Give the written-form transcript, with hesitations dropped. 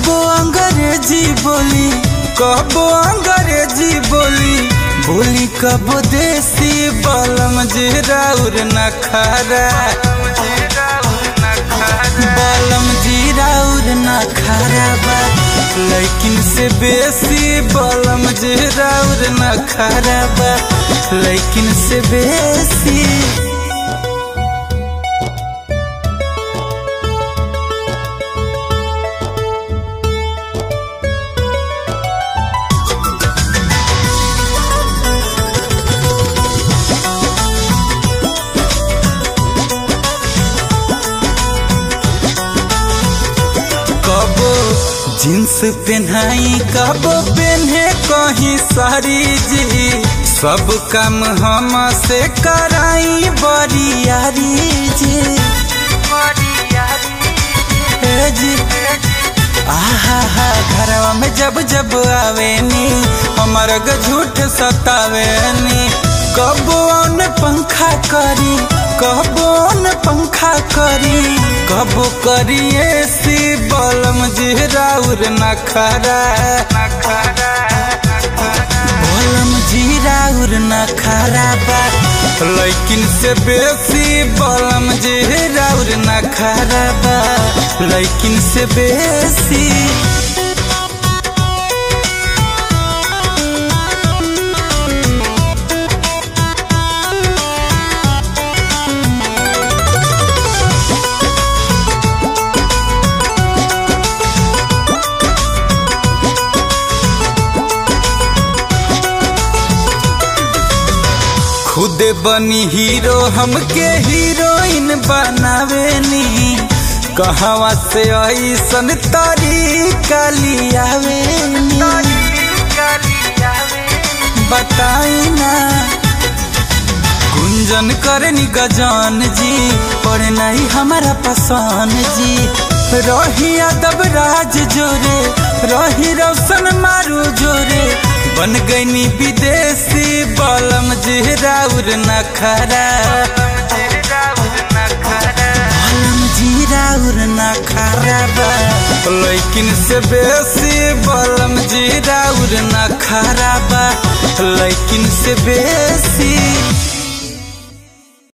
कबो अंग्रेजी बोली, कबो अंग्रेजी बोली, बोली कबो देसी बलम जीराउर नखरा, बलम जीराउर नखरा बा लेकिन से बेसी, बलम जीराउर नखरा बा लेकिन से बेसी। कबो जींस पहनाई, कबो पहने कहीं सारी जी, सब काम हम से कराई बरियारी जी, जी। आहा हा घरवा में जब जब आवेनी हमारा झूठ सतावेनी, कबो न पंखा करी, कबो न पंखा करी, कबो करिए सी बलम जीराउर नखरा, बलम जीराउर नखरा बा लेकिन से बेसी, बलम जीराउर नखरा बा लेकिन से बेसी। खुदे बनी हीरो हमके हीरोइन बनावेनी, कहवा से ऐसन तरीका लियावेनी, बताई ना। गुंजन करनी गजान जी, पर नहीं हमारा पसंद जी, रही अदब राज जोरे, रही रोशन मारू जोरे, बन गईनी विदेशी बलम जीराउर नखरा, बलम जीराउर नखरा बा लेकिन से बेसी, बलम जीराउर नखरा बा लेकिन से बेसी।